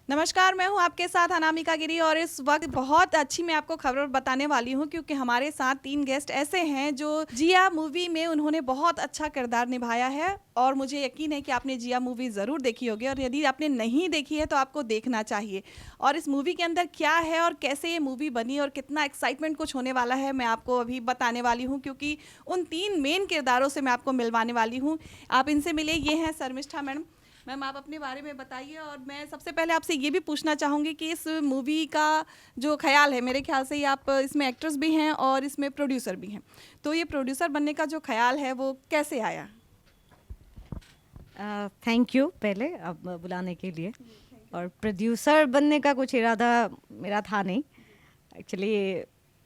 नमस्कार, मैं हूँ आपके साथ अनामिका गिरी और इस वक्त बहुत अच्छी मैं आपको खबर बताने वाली हूँ क्योंकि हमारे साथ 3 गेस्ट ऐसे हैं जो जिया मूवी में उन्होंने बहुत अच्छा किरदार निभाया है और मुझे यकीन है कि आपने जिया मूवी ज़रूर देखी होगी और यदि आपने नहीं देखी है तो आपको देखना चाहिए। और इस मूवी के अंदर क्या है और कैसे ये मूवी बनी और कितना एक्साइटमेंट कुछ होने वाला है मैं आपको अभी बताने वाली हूँ क्योंकि उन 3 मेन किरदारों से मैं आपको मिलवाने वाली हूँ। आप इनसे मिले, ये हैं शर्मिष्ठा मैडम। मैम, आप अपने बारे में बताइए और मैं सबसे पहले आपसे ये भी पूछना चाहूँगी कि इस मूवी का जो ख्याल है, मेरे ख्याल से ही आप इसमें एक्ट्रेस भी हैं और इसमें प्रोड्यूसर भी हैं, तो ये प्रोड्यूसर बनने का जो ख्याल है वो कैसे आया? थैंक यू पहले अब बुलाने के लिए। और प्रोड्यूसर बनने का कुछ इरादा मेरा था नहीं। एक्चुअली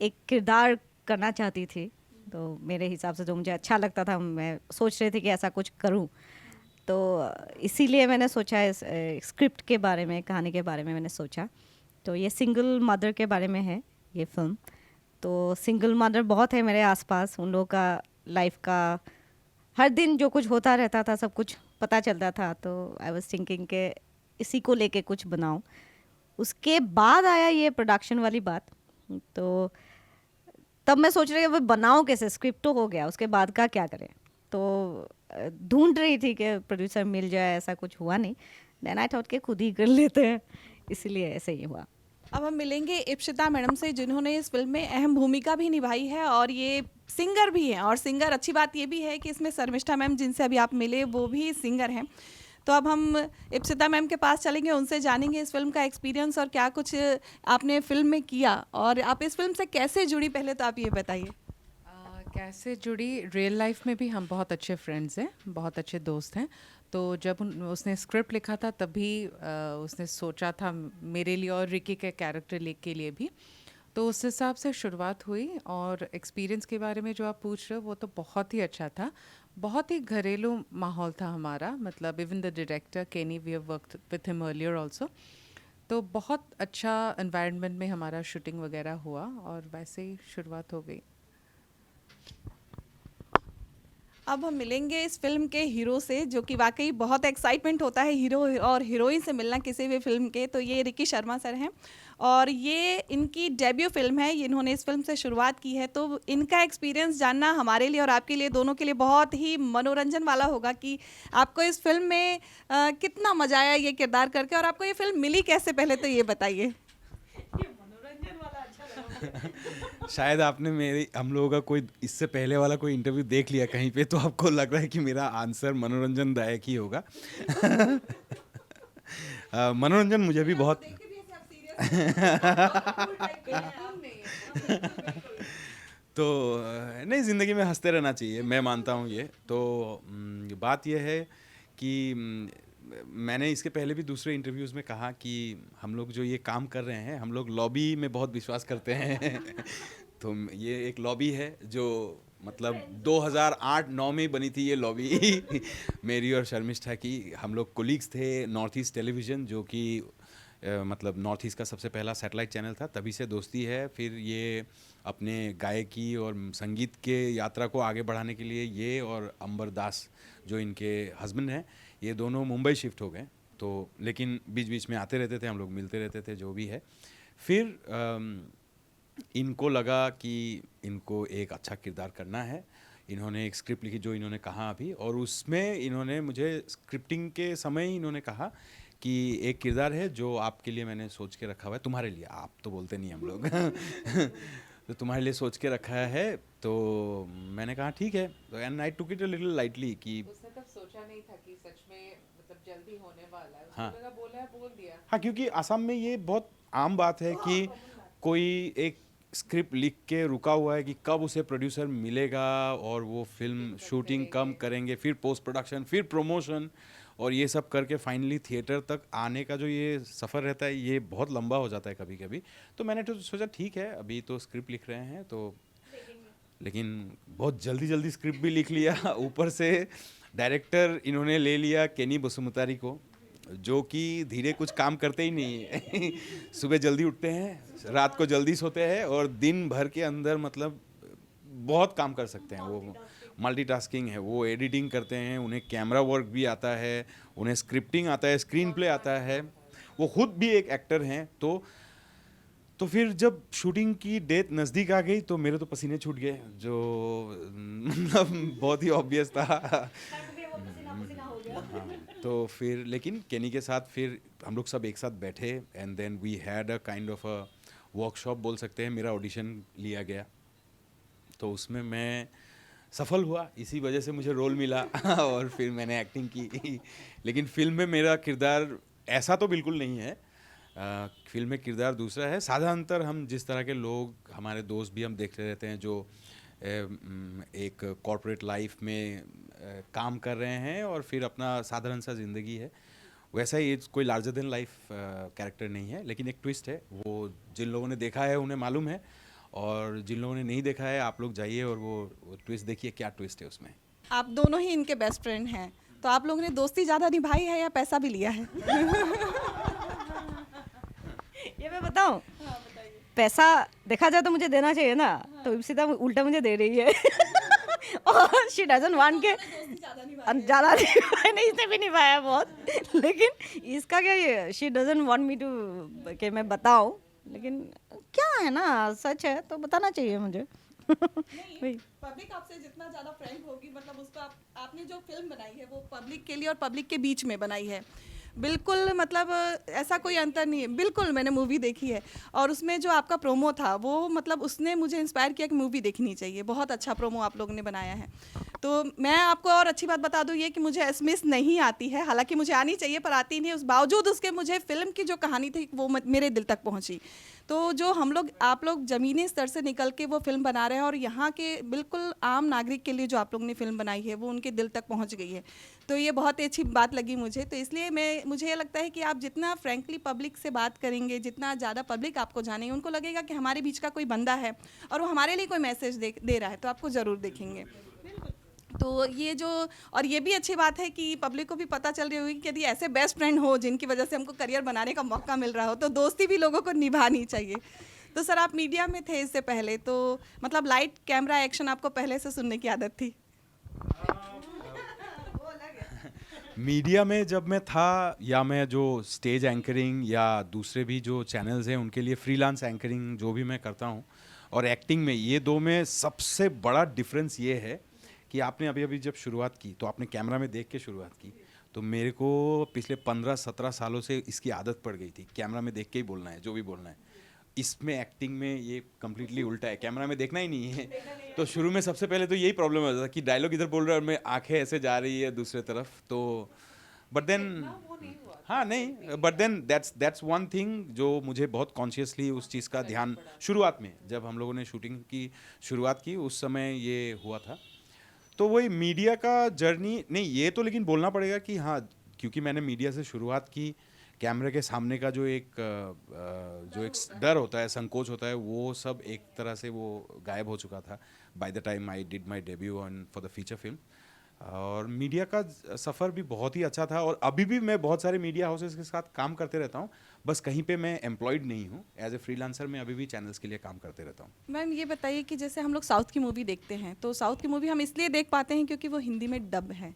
एक किरदार करना चाहती थी, तो मेरे हिसाब से जो मुझे अच्छा लगता था मैं सोच रही थी कि ऐसा कुछ करूं। तो इसीलिए मैंने सोचा इस स्क्रिप्ट के बारे में, कहानी के बारे में मैंने सोचा। तो ये सिंगल मदर के बारे में है ये फिल्म। तो सिंगल मदर बहुत है मेरे आसपास, उन लोगों का लाइफ का हर दिन जो कुछ होता रहता था सब कुछ पता चलता था। तो आई वाज थिंकिंग के इसी को लेके कुछ बनाऊं। उसके बाद आया ये प्रोडक्शन वाली बात। तो तब मैं सोच रही हूँ बनाऊं कैसे, स्क्रिप्ट तो हो गया, उसके बाद का क्या करें। तो ढूंढ रही थी कि प्रोड्यूसर मिल जाए, ऐसा कुछ हुआ नहीं। देन आई थॉट के खुद ही कर लेते हैं, इसलिए ऐसे ही हुआ। अब हम मिलेंगे इप्सिता मैडम से जिन्होंने इस फिल्म में अहम भूमिका भी निभाई है और ये सिंगर भी हैं। और सिंगर, अच्छी बात ये भी है कि इसमें शर्मिष्ठा मैम जिनसे अभी आप मिले वो भी सिंगर हैं। तो अब हम इप्सिता मैम के पास चलेंगे, उनसे जानेंगे इस फिल्म का एक्सपीरियंस और क्या कुछ आपने फिल्म में किया और आप इस फिल्म से कैसे जुड़ी, पहले तो आप ये बताइए। कैसे जुड़ी? रियल लाइफ में भी हम बहुत अच्छे फ्रेंड्स हैं, बहुत अच्छे दोस्त हैं। तो जब उसने स्क्रिप्ट लिखा था तभी उसने सोचा था मेरे लिए और रिकी के कैरेक्टर के लिए भी। तो उस हिसाब से शुरुआत हुई। और एक्सपीरियंस के बारे में जो आप पूछ रहे हो वो तो बहुत ही अच्छा था। बहुत ही घरेलू माहौल था हमारा, मतलब even the director Kenny, we have worked with him earlier also. तो बहुत अच्छा एनवायरनमेंट में हमारा शूटिंग वगैरह हुआ और वैसे ही शुरुआत हो गई। अब हम मिलेंगे इस फिल्म के हीरो से, जो कि वाकई बहुत एक्साइटमेंट होता है हीरो और हीरोइन से मिलना किसी भी फिल्म के। तो ये रिकी शर्मा सर हैं और ये इनकी डेब्यू फिल्म है, ये इन्होंने इस फिल्म से शुरुआत की है। तो इनका एक्सपीरियंस जानना हमारे लिए और आपके लिए, दोनों के लिए बहुत ही मनोरंजन वाला होगा कि आपको इस फिल्म में कितना मजा आया ये किरदार करके और आपको ये फिल्म मिली कैसे, पहले तो ये बताइए। शायद आपने मेरी हम लोगों का कोई इससे पहले वाला कोई इंटरव्यू देख लिया कहीं पे, तो आपको लग रहा है कि मेरा आंसर मनोरंजनदायक ही होगा। मनोरंजन मुझे भी बहुत तो नहीं, ज़िंदगी में हंसते रहना चाहिए, मैं मानता हूँ ये तो। बात यह है कि मैंने इसके पहले भी दूसरे इंटरव्यूज़ में कहा कि हम लोग जो ये काम कर रहे हैं, हम लोग लॉबी में बहुत विश्वास करते हैं। तो ये एक लॉबी है जो मतलब 2008-9 में ही बनी थी ये लॉबी। मेरी और शर्मिष्ठा की। हम लोग कोलीग्स थे नॉर्थ ईस्ट टेलीविज़न, जो कि मतलब नॉर्थ ईस्ट का सबसे पहला सैटेलाइट चैनल था, तभी से दोस्ती है। फिर ये अपने गायकी और संगीत के यात्रा को आगे बढ़ाने के लिए ये और अंबर दास जो इनके हस्बैंड हैं, ये दोनों मुंबई शिफ्ट हो गए। तो लेकिन बीच बीच में आते रहते थे, हम लोग मिलते रहते थे, जो भी है। फिर इनको लगा कि इनको एक अच्छा किरदार करना है। इन्होंने एक स्क्रिप्ट लिखी जो इन्होंने कहा अभी, और उसमें इन्होंने मुझे स्क्रिप्टिंग के समय ही इन्होंने कहा कि एक किरदार है जो आपके लिए मैंने सोच के रखा हुआ है, तुम्हारे लिए, आप तो बोलते नहीं हम लोग। तो तुम्हारे लिए सोच के रखा है। तो मैंने कहा ठीक है, and I took it a little lightly कि उसने तब सोचा नहीं था कि सच में मतलब जल्दी होने वाला है। उसको हाँ लगा बोला है बोल दिया। हाँ, क्योंकि असम में ये बहुत आम बात है कि कोई एक स्क्रिप्ट लिख के रुका हुआ है कि कब उसे प्रोड्यूसर मिलेगा और वो फिल्म शूटिंग कम करेंगे, फिर पोस्ट प्रोडक्शन, फिर प्रमोशन, और ये सब करके फाइनली थिएटर तक आने का जो ये सफ़र रहता है, ये बहुत लंबा हो जाता है कभी कभी। तो मैंने तो सोचा ठीक है, अभी तो स्क्रिप्ट लिख रहे हैं तो, लेकिन बहुत जल्दी जल्दी स्क्रिप्ट भी लिख लिया। ऊपर से डायरेक्टर इन्होंने ले लिया केनी बसुमतारी को, जो कि धीरे कुछ काम करते ही नहीं है। सुबह जल्दी उठते हैं, रात को जल्दी सोते हैं, और दिन भर के अंदर मतलब बहुत काम कर सकते हैं वो। मल्टीटास्किंग है वो, एडिटिंग करते हैं, उन्हें कैमरा वर्क भी आता है, उन्हें स्क्रिप्टिंग आता है, स्क्रीन प्ले आता है, वो खुद भी एक एक्टर हैं। तो फिर जब शूटिंग की डेट नज़दीक आ गई तो मेरे तो पसीने छूट गए, जो मतलब बहुत ही ऑब्वियस था। हाँ, तो फिर लेकिन केनी के साथ फिर हम लोग सब एक साथ बैठे and then we had a kind of a workshop बोल सकते हैं। मेरा ऑडिशन लिया गया तो उसमें मैं सफल हुआ, इसी वजह से मुझे रोल मिला और फिर मैंने एक्टिंग की। लेकिन फिल्म में मेरा किरदार ऐसा तो बिल्कुल नहीं है। फिल्म में किरदार दूसरा है। साधारणतर हम जिस तरह के लोग, हमारे दोस्त भी हम देखते रहते हैं जो एक कॉर्पोरेट लाइफ में काम कर रहे हैं और फिर अपना साधारण सा ज़िंदगी है, वैसा ही कोई लार्जर देन लाइफ कैरेक्टर नहीं है। लेकिन एक ट्विस्ट है, वो जिन लोगों ने देखा है उन्हें मालूम है, और जिन लोगों ने नहीं देखा है आप लोग जाइए और वो ट्विस्ट देखिए, क्या ट्विस्ट है उसमें। आप दोनों ही इनके बेस्ट फ्रेंड हैं, तो आप लोगों ने दोस्ती ज़्यादा निभाई है या पैसा भी लिया है? ये मैं बताऊं, पैसा देखा जाए तो मुझे देना चाहिए ना, तो सीधा उल्टा मुझे दे रही है। और शी डजंट वांट के ज़्यादा नहीं, इसने भी निभाया बहुत, लेकिन इसका क्या, ये she doesn't want me to कि मैं बताऊं, लेकिन क्या है ना, सच है तो बताना चाहिए मुझे। वही। पब्लिक आपसे जितना ज़्यादा फ्रेंड होगी, मतलब उसका आपने जो फिल्म बनाई है वो पब्लिक के लिए और पब्लिक के बीच में बनाई है, बिल्कुल मतलब ऐसा कोई अंतर नहीं है। बिल्कुल मैंने मूवी देखी है और उसमें जो आपका प्रोमो था वो मतलब उसने मुझे इंस्पायर किया कि मूवी देखनी चाहिए। बहुत अच्छा प्रोमो आप लोगों ने बनाया है। तो मैं आपको और अच्छी बात बता दूँ, ये कि मुझे एसएमएस नहीं आती है, हालांकि मुझे आनी चाहिए पर आती नहीं है। उस बावजूद उसके मुझे फिल्म की जो कहानी थी वो मेरे दिल तक पहुँची। तो जो आप लोग ज़मीनी स्तर से निकल के वो फिल्म बना रहे हैं और यहाँ के बिल्कुल आम नागरिक के लिए जो आप लोगों ने फिल्म बनाई है वो उनके दिल तक पहुँच गई है, तो ये बहुत ही अच्छी बात लगी मुझे। तो इसलिए मुझे ये लगता है कि आप जितना फ्रैंकली पब्लिक से बात करेंगे, जितना ज़्यादा पब्लिक आपको जानेंगे, उनको लगेगा कि हमारे बीच का कोई बंदा है और वो हमारे लिए कोई मैसेज दे रहा है, तो आपको ज़रूर देखेंगे। तो ये जो, और ये भी अच्छी बात है कि पब्लिक को भी पता चल रही होगी कि यदि ऐसे बेस्ट फ्रेंड हो जिनकी वजह से हमको करियर बनाने का मौका मिल रहा हो, तो दोस्ती भी लोगों को निभानी चाहिए। तो सर आप मीडिया में थे इससे पहले, तो मतलब लाइट कैमरा एक्शन आपको पहले से सुनने की आदत थी? मीडिया में जब मैं था, या मैं जो स्टेज एंकरिंग या दूसरे भी जो चैनल्स हैं उनके लिए फ्रीलांस एंकरिंग जो भी मैं करता हूँ, और एक्टिंग में, ये दो में सबसे बड़ा डिफरेंस ये है कि आपने अभी जब शुरुआत की तो आपने कैमरा में देख के शुरुआत की, तो मेरे को पिछले 15-17 सालों से इसकी आदत पड़ गई थी, कैमरा में देख के ही बोलना है जो भी बोलना है। इसमें एक्टिंग में ये कम्प्लीटली उल्टा है, कैमरा में देखना ही नहीं है। तो शुरू में सबसे पहले तो यही प्रॉब्लम होता था कि डायलॉग इधर बोल रहा है और मैं आंखें ऐसे जा रही है दूसरे तरफ, तो बट देन हाँ नहीं, but then that's one thing जो मुझे बहुत कॉन्शियसली उस चीज़ का ध्यान, शुरुआत में जब हम लोगों ने शूटिंग की शुरुआत की उस समय ये हुआ था। तो वही मीडिया का जर्नी नहीं, ये तो लेकिन बोलना पड़ेगा कि हाँ, क्योंकि मैंने मीडिया से शुरुआत की, कैमरे के सामने का जो एक डर होता है, संकोच होता है, वो सब एक तरह से वो गायब हो चुका था by the time I did my debut on for the feature film. और मीडिया का सफ़र भी बहुत ही अच्छा था, और अभी भी मैं बहुत सारे मीडिया हाउसेस के साथ काम करते रहता हूँ, बस कहीं पे मैं एम्प्लॉयड नहीं हूँ। एज ए फ्रीलांसर मैं अभी भी चैनल्स के लिए काम करते रहता हूँ। मैम ये बताइए कि जैसे हम लोग साउथ की मूवी देखते हैं, तो साउथ की मूवी हम इसलिए देख पाते हैं क्योंकि वो हिंदी में डब है।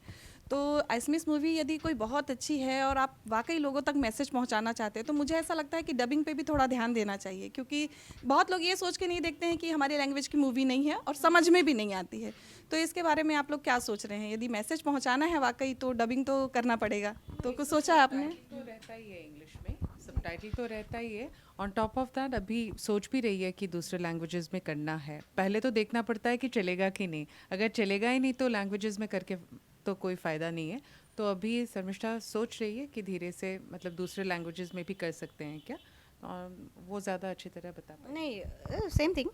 तो एसएमएस मूवी यदि कोई बहुत अच्छी है और आप वाकई लोगों तक मैसेज पहुंचाना चाहते हैं, तो मुझे ऐसा लगता है कि डबिंग पे भी थोड़ा ध्यान देना चाहिए, क्योंकि बहुत लोग ये सोच के नहीं देखते हैं कि हमारी लैंग्वेज की मूवी नहीं है और समझ में भी नहीं आती है। तो इसके बारे में आप लोग क्या सोच रहे हैं? यदि मैसेज पहुंचाना है वाकई तो डबिंग तो करना पड़ेगा, तो कुछ सोचा है आपने? तो रहता ही है इंग्लिश में, सबटाइटल तो रहता ही है। ऑन टॉप ऑफ दैट अभी सोच भी रही है कि दूसरे लैंग्वेजेस में करना है। पहले तो देखना पड़ता है कि चलेगा कि नहीं, अगर चलेगा ही नहीं तो लैंग्वेजेस में करके तो कोई फ़ायदा नहीं है। तो अभी शर्मिष्ठा सोच रही है कि धीरे से मतलब दूसरे लैंग्वेजेस में भी कर सकते हैं क्या, और वो ज़्यादा अच्छी तरह बता पाए। नहीं, सेम थिंग,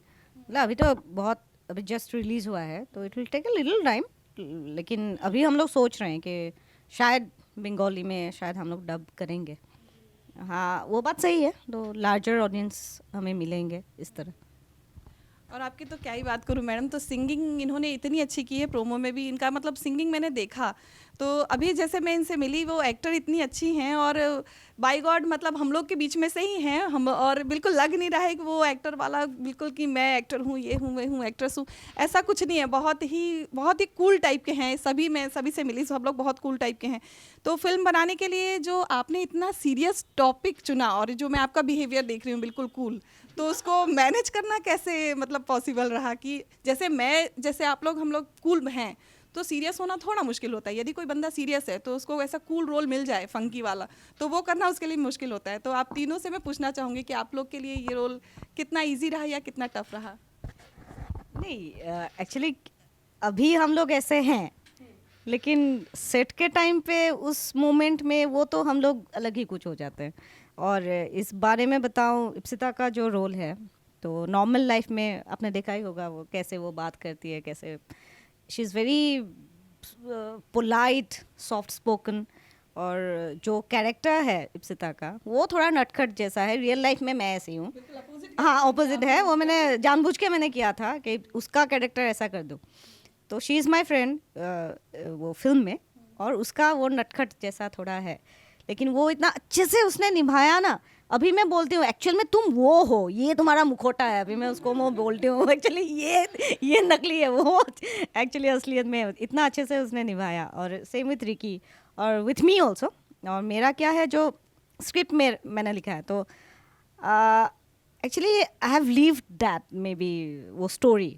अभी तो बहुत, अभी जस्ट रिलीज़ हुआ है तो it will take a little time, लेकिन अभी हम लोग सोच रहे हैं कि शायद बंगाली में शायद हम लोग डब करेंगे। हाँ, वो बात सही है, तो लार्जर ऑडियंस हमें मिलेंगे इस तरह। और आपकी तो क्या ही बात करूं मैडम, तो सिंगिंग इन्होंने इतनी अच्छी की है, प्रोमो में भी इनका मतलब सिंगिंग मैंने देखा। तो अभी जैसे मैं इनसे मिली, वो एक्टर इतनी अच्छी हैं और बाय गॉड मतलब हम लोग के बीच में से ही हैं हम, और बिल्कुल लग नहीं रहा है कि वो एक्टर वाला बिल्कुल कि मैं एक्टर हूँ, ये हूँ, मैं हूँ, एक्ट्रेस हूँ, ऐसा कुछ नहीं है। बहुत ही कूल टाइप के हैं सभी, मैं सभी से मिली, सब लोग बहुत कूल टाइप के हैं। तो फिल्म बनाने के लिए जो आपने इतना सीरियस टॉपिक चुना, और जो मैं आपका बिहेवियर देख रही हूँ बिल्कुल कूल, तो उसको मैनेज करना कैसे मतलब पॉसिबल रहा कि जैसे आप लोग हम लोग कूल हैं, तो सीरियस होना थोड़ा मुश्किल होता है। यदि कोई बंदा सीरियस है तो उसको ऐसा कूल रोल मिल जाए फंकी वाला, तो वो करना उसके लिए मुश्किल होता है। तो आप तीनों से मैं पूछना चाहूँगी कि आप लोग के लिए ये रोल कितना इजी रहा या कितना टफ रहा? नहीं, एक्चुअली अभी हम लोग ऐसे हैं, लेकिन सेट के टाइम पे उस मोमेंट में वो तो हम लोग अलग ही कुछ हो जाते हैं। और इस बारे में बताऊं, इप्सिता का जो रोल है, तो नॉर्मल लाइफ में आपने देखा ही होगा वो कैसे वो बात करती है, कैसे she is very polite, soft spoken. और जो कैरेक्टर है इप्सिता का वो थोड़ा नटखट जैसा है। रियल लाइफ में मैं ऐसी हूँ, हाँ ऑपोजिट है। वो मैंने जानबूझ के मैंने किया था कि उसका कैरेक्टर ऐसा कर दूँ। तो शी इज़ माई फ्रेंड वो फिल्म में, और उसका वो नटखट जैसा थोड़ा है, लेकिन वो इतना अच्छे से उसने निभाया ना। अभी मैं बोलती हूँ एक्चुअल में तुम वो हो, ये तुम्हारा मुखौटा है। अभी मैं उसको मैं बोलती हूँ एक्चुअली ये नकली है, वो एक्चुअली असलियत में इतना अच्छे से उसने निभाया। और सेम विथ रिकी और विथ मी ऑल्सो। और मेरा क्या है, जो स्क्रिप्ट में मैंने लिखा है, तो actually I have levied that may be वो स्टोरी,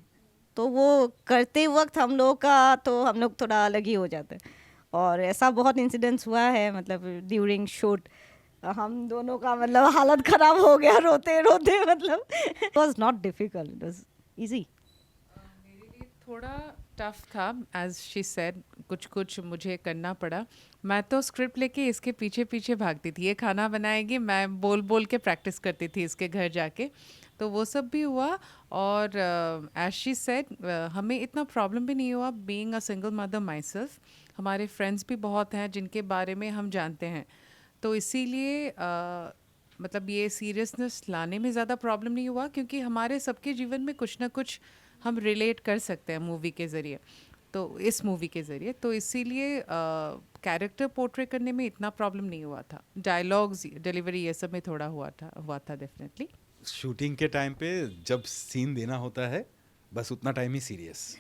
तो वो करते वक्त हम लोग थोड़ा अलग ही हो जाते हैं। और ऐसा बहुत इंसिडेंट्स हुआ है, मतलब ड्यूरिंग शूट हम दोनों का मतलब हालत ख़राब हो गया रोते रोते। मतलब it was not difficult, it was easy. मेरे लिए थोड़ा टफ था, एज शी सेड, कुछ मुझे करना पड़ा। मैं तो स्क्रिप्ट लेके इसके पीछे पीछे भागती थी, ये खाना बनाएगी, मैं बोल बोल के प्रैक्टिस करती थी इसके घर जाके। तो वो सब भी हुआ। और एज शी सेड, हमें इतना प्रॉब्लम भी नहीं हुआ being a single mother my self. हमारे फ्रेंड्स भी बहुत हैं जिनके बारे में हम जानते हैं, तो इसीलिए मतलब ये सीरियसनेस लाने में ज़्यादा प्रॉब्लम नहीं हुआ, क्योंकि हमारे सबके जीवन में कुछ ना कुछ हम रिलेट कर सकते हैं मूवी के ज़रिए, तो इस मूवी के ज़रिए, तो इसीलिए कैरेक्टर पोर्ट्रे करने में इतना प्रॉब्लम नहीं हुआ था। डायलॉग्स, डिलीवरी, ये सब में थोड़ा हुआ था डेफिनेटली। शूटिंग के टाइम पे जब सीन देना होता है बस उतना टाइम ही सीरियस,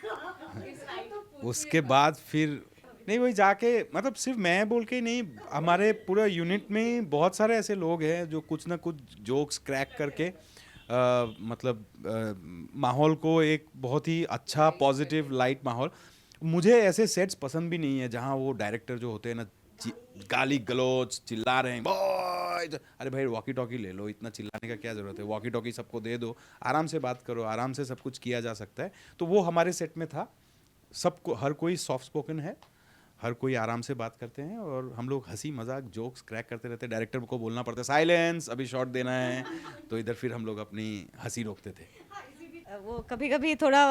उसके बाद फिर नहीं, वही जाके मतलब सिर्फ मैं बोल के ही नहीं, हमारे पूरा यूनिट में बहुत सारे ऐसे लोग हैं जो कुछ ना कुछ जोक्स क्रैक करके माहौल को एक बहुत ही अच्छा पॉजिटिव लाइट माहौल। मुझे ऐसे सेट्स पसंद भी नहीं है जहाँ वो डायरेक्टर जो होते हैं ना गाली गलौज चिल्ला रहे हैं, बॉय अरे भाई वॉकी टॉकी ले लो, इतना चिल्लाने का क्या ज़रूरत है, वॉकी टॉकी सबको दे दो, आराम से बात करो, आराम से सब कुछ किया जा सकता है। तो वो हमारे सेट में था, सबको, हर कोई सॉफ्ट स्पोकन है, हर कोई आराम से बात करते हैं, और हम लोग हंसी मजाक जोक्स क्रैक करते रहते हैं। डायरेक्टर को बोलना पड़ता है साइलेंस, अभी शॉट देना है, तो इधर फिर हम लोग अपनी हंसी रोकते थे। वो कभी कभी थोड़ा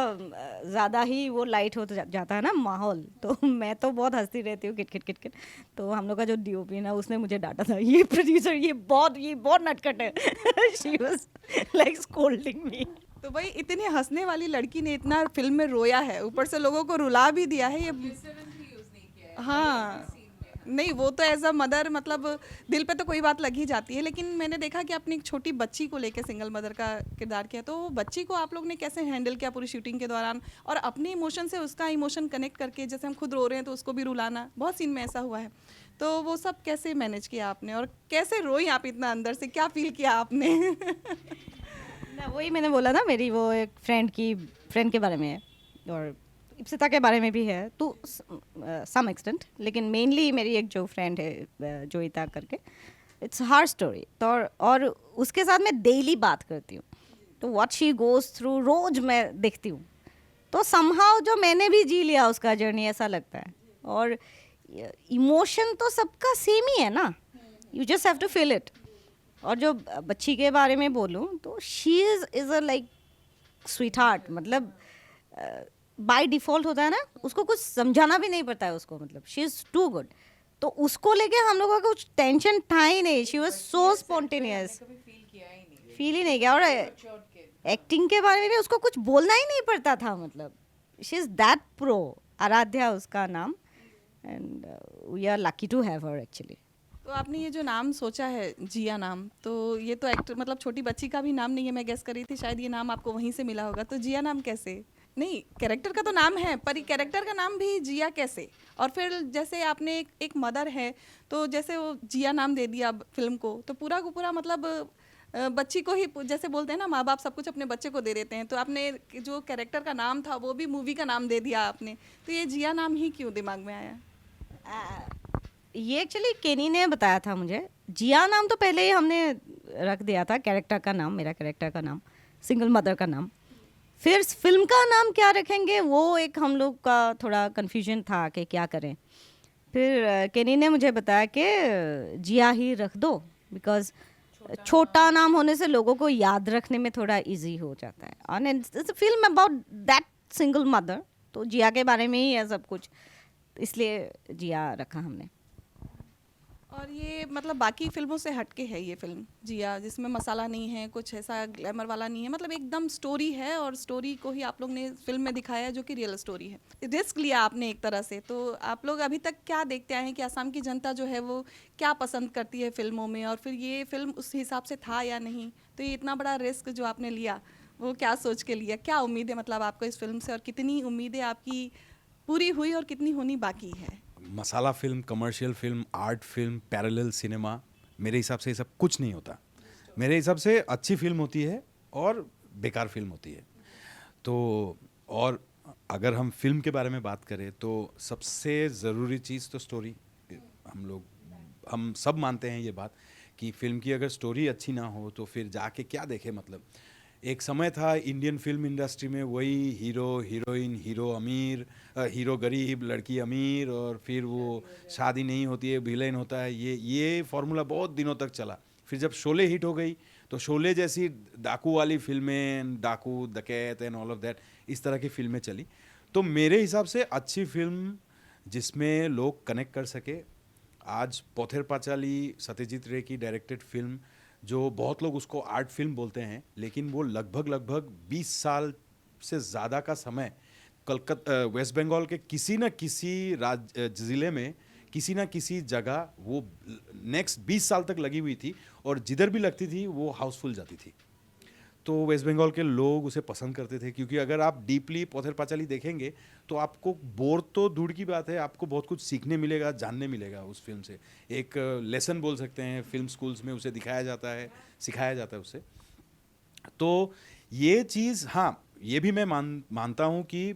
ज़्यादा ही वो लाइट हो जाता है ना माहौल, तो मैं तो बहुत हंसती रहती हूँ किट किट। तो हम लोग का जो डीओपी ना, उसने मुझे डांटा था, ये प्रोड्यूसर ये बहुत नटखट है। शी वाज लाइक स्कोल्डिंग मी। तो भाई इतनी हंसने वाली लड़की ने इतना फिल्म में रोया है, ऊपर से लोगों को रुला भी दिया है ये। हाँ नहीं, वो तो एज अ मदर मतलब दिल पे तो कोई बात लग ही जाती है। लेकिन मैंने देखा कि आपने एक छोटी बच्ची को लेके सिंगल मदर का किरदार किया, तो वो बच्ची को आप लोग ने कैसे हैंडल किया पूरी शूटिंग के दौरान, और अपने इमोशन से उसका इमोशन कनेक्ट करके, जैसे हम खुद रो रहे हैं तो उसको भी रुलाना, बहुत सीन में ऐसा हुआ है, तो वो सब कैसे मैनेज किया आपने, और कैसे रोई आप इतना अंदर से, क्या फील किया आपने? ना वही मैंने बोला ना, मेरी वो एक फ्रेंड के बारे में है, और इप्सिता के बारे में भी है टू सम एक्सटेंट, लेकिन मेनली मेरी एक जो फ्रेंड है जोईता करके, इट्स हर स्टोरी। तो और उसके साथ मैं डेली बात करती हूँ, तो व्हाट शी गोज थ्रू रोज मैं देखती हूँ, तो समहाउ जो मैंने भी जी लिया उसका जर्नी, ऐसा लगता है। और इमोशन तो सबका सेम ही है ना, you just have to feel it. और जो बच्ची के बारे में बोलूँ तो she is a like sweetheart, मतलब बाय डिफ़ॉल्ट होता है ना, उसको कुछ समझाना भी नहीं पड़ता है उसको, मतलब शी इज़ टू गुड। तो उसको लेके हम लोगों का कुछ टेंशन था ही नहीं, she was so spontaneous, feel ही नहीं किया। और एक्टिंग के बारे में भी उसको कुछ बोलना ही नहीं पड़ता था, मतलब she is that pro. Aaradhya उसका नाम, and we are lucky to have her actually. तो आपने ये जो नाम सोचा है जिया नाम, तो ये तो एक्टर मतलब छोटी बच्ची का भी नाम नहीं है, मैं गेस करी थी शायद ये नाम आपको वहीं से मिला होगा, तो जिया नाम कैसे? नहीं, कैरेक्टर का तो नाम है पर ये कैरेक्टर का नाम भी जिया कैसे? और फिर जैसे आपने एक मदर है, तो जैसे वो जिया नाम दे दिया फिल्म को, तो पूरा को पूरा मतलब बच्ची को ही जैसे बोलते हैं ना, माँ बाप सब कुछ अपने बच्चे को दे देते हैं, तो आपने जो कैरेक्टर का नाम था वो भी मूवी का नाम दे दिया आपने, तो ये जिया नाम ही क्यों दिमाग में आया? ये एक्चुअली केनी ने बताया था मुझे। जिया नाम तो पहले ही हमने रख दिया था, कैरेक्टर का नाम, मेरा कैरेक्टर का नाम, सिंगल मदर का नाम। फिर फिल्म का नाम क्या रखेंगे वो एक हम लोग का थोड़ा कन्फ्यूजन था कि क्या करें। फिर केनी ने मुझे बताया कि जिया ही रख दो, बिकॉज छोटा नाम होने से लोगों को याद रखने में थोड़ा इजी हो जाता है, और it's a film about that single mother, तो जिया के बारे में ही है सब कुछ, इसलिए जिया रखा हमने। और ये मतलब बाकी फिल्मों से हटके है ये फिल्म जिया, जिसमें मसाला नहीं है, कुछ ऐसा ग्लैमर वाला नहीं है, मतलब एकदम स्टोरी है, और स्टोरी को ही आप लोग ने फिल्म में दिखाया है जो कि रियल स्टोरी है। रिस्क लिया आपने एक तरह से, तो आप लोग अभी तक क्या देखते आए हैं कि असम की जनता जो है वो क्या पसंद करती है फिल्मों में, और फिर ये फिल्म उस हिसाब से था या नहीं? तो ये इतना बड़ा रिस्क जो आपने लिया वो क्या सोच के लिया, क्या उम्मीद है मतलब आपको इस फिल्म से, और कितनी उम्मीदें आपकी पूरी हुई और कितनी होनी बाकी है? Masala film, commercial film, art film, parallel cinema, मेरे हिसाब से ये सब कुछ नहीं होता। मेरे हिसाब से अच्छी फिल्म होती है और बेकार फिल्म होती है। तो और अगर हम फिल्म के बारे में बात करें तो सबसे ज़रूरी चीज़ तो स्टोरी। हम सब मानते हैं ये बात कि फिल्म की अगर स्टोरी अच्छी ना हो तो फिर जाके क्या देखे, मतलब एक समय था इंडियन फिल्म इंडस्ट्री में वही हीरो हीरोइन, हीरो अमीर, हीरो गरीब, लड़की अमीर, और फिर वो शादी नहीं होती है, विलेन होता है, ये फॉर्मूला बहुत दिनों तक चला। फिर जब शोले हिट हो गई तो शोले जैसी डाकू वाली फिल्में, डाकू डकैत एंड ऑल ऑफ दैट, इस तरह की फिल्में चली। तो मेरे हिसाब से अच्छी फिल्म जिसमें लोग कनेक्ट कर सके, आज पोथेर पांचाली सत्यजीत रे की डायरेक्टेड फिल्म, जो बहुत लोग उसको आर्ट फिल्म बोलते हैं, लेकिन वो लगभग 20 साल से ज़्यादा का समय कलकत्ता, वेस्ट बंगाल के किसी न किसी ज़िले में, किसी न किसी जगह वो नेक्स्ट 20 साल तक लगी हुई थी, और जिधर भी लगती थी वो हाउसफुल जाती थी। तो वेस्ट बंगाल के लोग उसे पसंद करते थे, क्योंकि अगर आप डीपली पोथेर पांचाली देखेंगे तो आपको बोर तो दूर की बात है, आपको बहुत कुछ सीखने मिलेगा, जानने मिलेगा उस फिल्म से। एक लेसन बोल सकते हैं, फिल्म स्कूल्स में उसे दिखाया जाता है, सिखाया जाता है उसे। तो ये चीज़, हाँ, ये भी मैं मानता हूँ कि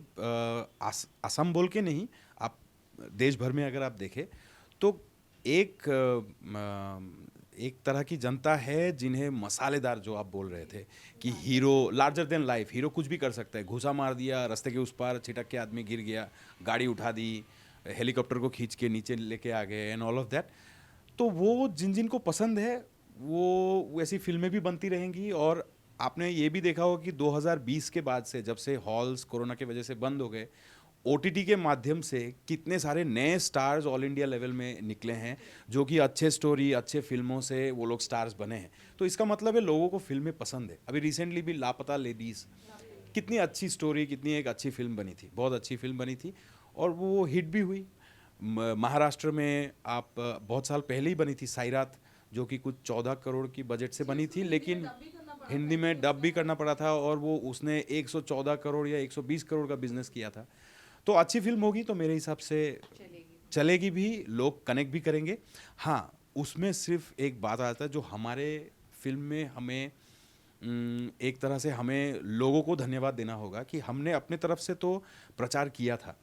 असम बोल के नहीं, आप देश भर में अगर आप देखें तो एक तरह की जनता है जिन्हें मसालेदार, जो आप बोल रहे थे कि hero larger than life, hero कुछ भी कर सकता है, घुसा मार दिया, रास्ते के उस पार छिटक के आदमी गिर गया, गाड़ी उठा दी, हेलीकॉप्टर को खींच के नीचे लेके आ गए एंड ऑल ऑफ दैट। तो वो जिन जिन को पसंद है वो वैसी फिल्में भी बनती रहेंगी। और आपने ये भी देखा होगा कि 2020 के बाद से, जब से हॉल्स कोरोना की वजह से बंद हो गए, ओटीटी के माध्यम से कितने सारे नए स्टार्स ऑल इंडिया लेवल में निकले हैं, जो कि अच्छे स्टोरी, अच्छे फिल्मों से वो लोग स्टार्स बने हैं। तो इसका मतलब है लोगों को फिल्में पसंद है। अभी रिसेंटली भी लापता लेडीज़, कितनी अच्छी स्टोरी, कितनी एक अच्छी फिल्म बनी थी, बहुत अच्छी फिल्म बनी थी, और वो हिट भी हुई। महाराष्ट्र में आप बहुत साल पहले ही बनी थी साईरात, जो कि कुछ 14 करोड़ की बजट से बनी थी, लेकिन हिंदी में डब भी करना पड़ा था, और वो उसने 114 करोड़ या 120 करोड़ का बिजनेस किया था। तो अच्छी फिल्म होगी तो मेरे हिसाब से चलेगी भी, लोग कनेक्ट भी करेंगे। हाँ, उसमें सिर्फ एक बात आता है जो हमारे फिल्म में हमें एक तरह से हमें लोगों को धन्यवाद देना होगा कि हमने अपने तरफ से तो प्रचार किया था,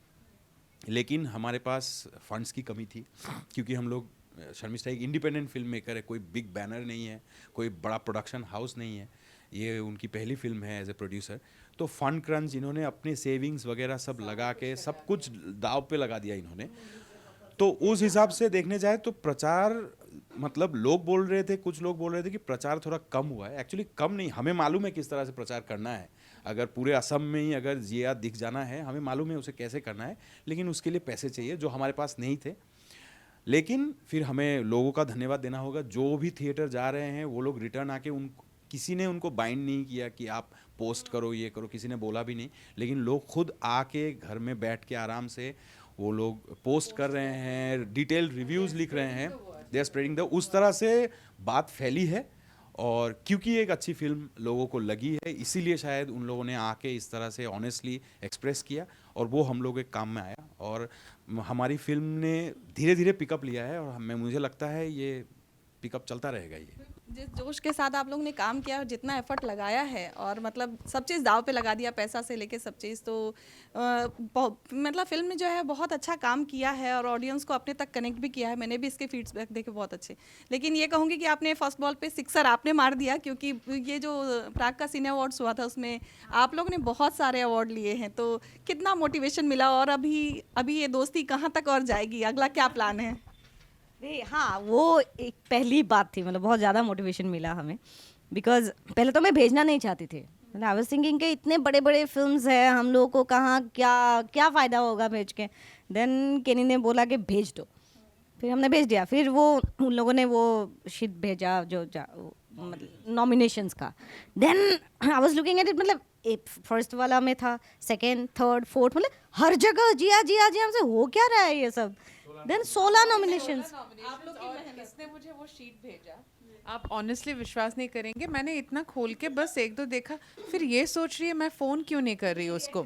लेकिन हमारे पास फंड्स की कमी थी, क्योंकि हम लोग, शर्मिष्ठा एक इंडिपेंडेंट फिल्म मेकर है, कोई बिग बैनर नहीं है, कोई बड़ा प्रोडक्शन हाउस नहीं है, ये उनकी पहली फिल्म है एज ए प्रोड्यूसर। तो फंड क्रंच, इन्होंने अपने सेविंग्स वगैरह सब लगा के सब कुछ दाव पे लगा दिया इन्होंने। तो उस हिसाब से देखने जाए तो प्रचार, मतलब लोग बोल रहे थे, कुछ लोग बोल रहे थे कि प्रचार थोड़ा कम हुआ है। एक्चुअली कम नहीं, हमें मालूम है किस तरह से प्रचार करना है। अगर पूरे असम में ही अगर जिया दिख जाना है, हमें मालूम है उसे कैसे करना है, लेकिन उसके लिए पैसे चाहिए जो हमारे पास नहीं थे। लेकिन फिर हमें लोगों का धन्यवाद देना होगा, जो भी थिएटर जा रहे हैं वो लोग रिटर्न आके, उन किसी ने उनको बाइंड नहीं किया कि आप पोस्ट करो, ये करो, किसी ने बोला भी नहीं, लेकिन लोग खुद आके घर में बैठ के आराम से वो लोग पोस्ट कर रहे हैं, डिटेल रिव्यूज़ लिख रहे हैं। दे आर स्प्रेडिंग द, उस तरह से बात फैली है। और क्योंकि एक अच्छी फिल्म लोगों को लगी है, इसीलिए शायद उन लोगों ने आके इस तरह से ऑनेस्टली एक्सप्रेस किया, और वो हम लोग के काम में आया, और हमारी फिल्म ने धीरे धीरे पिकअप लिया है, और मुझे लगता है ये पिकअप चलता रहेगा। ये जिस जोश के साथ आप लोगों ने काम किया और जितना एफर्ट लगाया है, और मतलब सब चीज़ दाव पे लगा दिया, पैसा से लेके सब चीज़, तो मतलब फिल्म में जो है बहुत अच्छा काम किया है और ऑडियंस को अपने तक कनेक्ट भी किया है। मैंने भी इसके फीडबैक देखे बहुत अच्छे। लेकिन ये कहूँगी कि आपने फर्स्ट बॉल पे सिक्सर आपने मार दिया, क्योंकि ये जो प्राग का सिने अवार्ड्स हुआ था उसमें आप लोगों ने बहुत सारे अवार्ड लिए हैं, तो कितना मोटिवेशन मिला, और अभी ये दोस्ती कहाँ तक और जाएगी, अगला क्या प्लान है? हाँ, वो एक पहली बात थी, मतलब बहुत ज़्यादा मोटिवेशन मिला हमें, बिकॉज पहले तो मैं भेजना नहीं चाहती थी। मतलब आई वाज थिंकिंग कि इतने बड़े बड़े फिल्म्स हैं, हम लोगों को कहाँ क्या क्या फ़ायदा होगा भेज के। देन केनी ने बोला कि भेज दो, फिर हमने भेज दिया। फिर वो उन लोगों ने वो शीट भेजा जो मतलब नॉमिनेशंस का। Then I was looking at it, मतलब फर्स्ट वाला में था, सेकेंड, थर्ड, फोर्थ, मतलब हर जगह जिया जिया जिया, हमसे हो क्या रहा है ये सब। Then 16 nominations. आप लोग की किसने मुझे वो शीट भेजा, आप ऑनेस्टली विश्वास नहीं करेंगे, मैंने इतना खोल के बस एक दो देखा, फिर ये सोच रही है मैं फ़ोन क्यों नहीं कर रही उसको।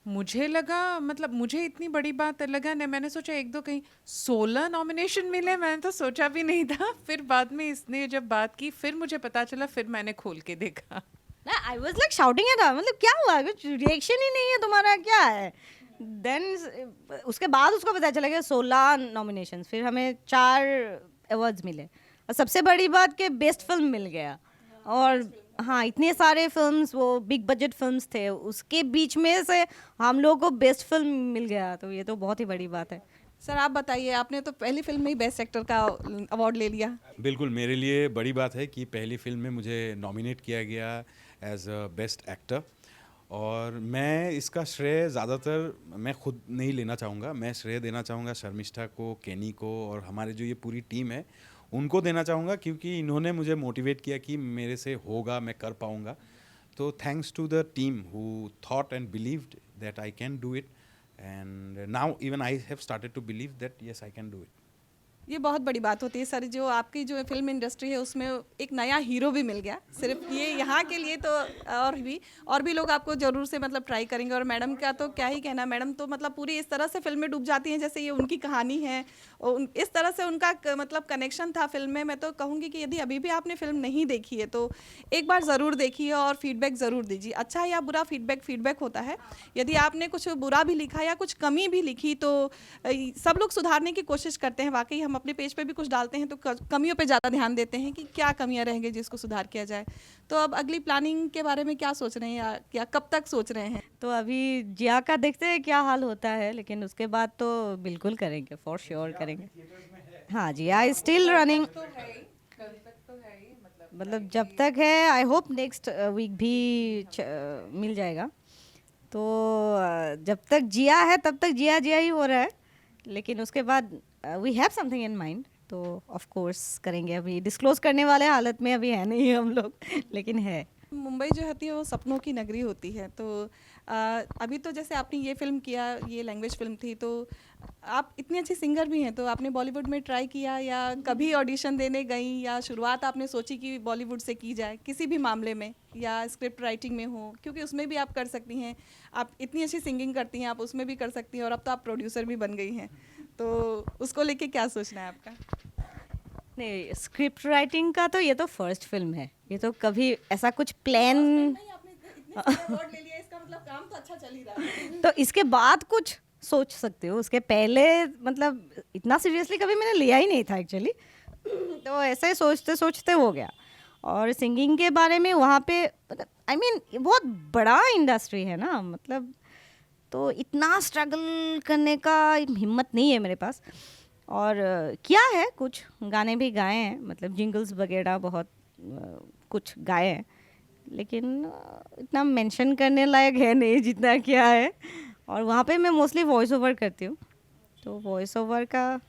मुझे लगा, मतलब मुझे इतनी बड़ी बात लगा नहीं, मैंने सोचा एक दो कहीं 16 नॉमिनेशन मिले, मैंने तो सोचा भी नहीं था। फिर बाद में इसने जब बात की फिर मुझे पता चला, फिर मैंने खोल के देखा। I was like shouting at her, मतलब क्या हुआ, कुछ रिएक्शन ही नहीं है तुम्हारा, क्या है। देन उसके बाद उसको पता चला कि 16 नॉमिनेशंस, फिर हमें 4 अवार्ड्स मिले, और सबसे बड़ी बात कि बेस्ट फिल्म मिल गया। और हाँ, इतने सारे फिल्म्स, वो बिग बजट फिल्म्स थे, उसके बीच में से हम लोगों को बेस्ट फिल्म मिल गया, तो ये तो बहुत ही बड़ी बात है। सर आप बताइए, आपने तो पहली फिल्म में ही बेस्ट एक्टर का अवार्ड ले लिया। बिल्कुल, मेरे लिए बड़ी बात है कि पहली फिल्म में मुझे नॉमिनेट किया गया एज अ बेस्ट एक्टर, और मैं इसका श्रेय ज़्यादातर मैं खुद नहीं लेना चाहूँगा, मैं श्रेय देना चाहूँगा शर्मिष्ठा को, केनी को, और हमारे जो ये पूरी टीम है उनको देना चाहूँगा, क्योंकि इन्होंने मुझे मोटिवेट किया कि मेरे से होगा, मैं कर पाऊँगा। तो thanks to the team who thought and believed that I can do it, and now even I have started to believe that yes I can do it. ये बहुत बड़ी बात होती है सर, जो आपकी जो फिल्म इंडस्ट्री है उसमें एक नया हीरो भी मिल गया, सिर्फ ये यहाँ के लिए, तो और भी लोग आपको ज़रूर से मतलब ट्राई करेंगे। और मैडम का तो क्या ही कहना, मैडम तो मतलब पूरी इस तरह से फिल्म में डूब जाती हैं जैसे ये उनकी कहानी है, और इस तरह से उनका मतलब कनेक्शन था फिल्म में। मैं तो कहूँगी कि यदि अभी भी आपने फिल्म नहीं देखी है तो एक बार ज़रूर देखिए और फीडबैक ज़रूर दीजिए, अच्छा या बुरा फीडबैक होता है। यदि आपने कुछ बुरा भी लिखा या कुछ कमी भी लिखी तो सब लोग सुधारने की कोशिश करते हैं। वाकई हम अपने पेज पे भी कुछ डालते हैं तो कमियों पे ज़्यादा ध्यान देते हैं कि क्या कमियां रहेंगी जिसको सुधार किया जाए। तो अब अगली प्लानिंग के बारे में क्या सोच रहे हैं, या कब तक सोच रहे हैं? तो अभी जिया का देखते हैं क्या हाल होता है, लेकिन उसके बाद तो बिल्कुल करेंगे, फॉर श्योर करेंगे। हाँ, जिया इज स्टिल रनिंग, मतलब जब तक है, आई होप नेक्स्ट वीक भी मिल जाएगा। तो जब तक जिया है तब तक जिया जिया ही हो रहा है, लेकिन उसके बाद we have something in mind, तो ऑफ कोर्स करेंगे। अभी डिस्क्लोज करने वाले हालत में अभी है नहीं हम लोग, लेकिन है। मुंबई जो होती है वो सपनों की नगरी होती है, तो अभी तो जैसे आपने ये फिल्म किया, ये लैंग्वेज फिल्म थी, तो आप इतनी अच्छी सिंगर भी हैं, तो आपने बॉलीवुड में ट्राई किया या कभी ऑडिशन देने गई, या शुरुआत आपने सोची कि बॉलीवुड से की जाए किसी भी मामले में, या स्क्रिप्ट राइटिंग में हो, क्योंकि उसमें भी आप कर सकती हैं, आप इतनी अच्छी सिंगिंग करती हैं, आप उसमें भी कर सकती हैं, और अब तो आप प्रोड्यूसर भी बन गई हैं, तो उसको लेके क्या सोचना है आपका? नहीं, स्क्रिप्ट राइटिंग का तो ये तो फर्स्ट फिल्म है, ये तो कभी ऐसा कुछ प्लान काम तो अच्छा चल ही रहा है। तो इसके बाद कुछ सोच सकते हो, उसके पहले मतलब इतना सीरियसली कभी मैंने लिया ही नहीं था एक्चुअली, तो ऐसे सोचते सोचते हो गया। और सिंगिंग के बारे में वहाँ पे मतलब आई मीन बहुत बड़ा इंडस्ट्री है ना, मतलब तो इतना स्ट्रगल करने का हिम्मत नहीं है मेरे पास। और किया है, कुछ गाने भी गाए हैं, मतलब जिंगल्स वगैरह बहुत कुछ गाए हैं, लेकिन इतना मेंशन करने लायक है नहीं जितना किया है। और वहाँ पे मैं मोस्टली वॉइस ओवर करती हूँ, तो वॉइस ओवर का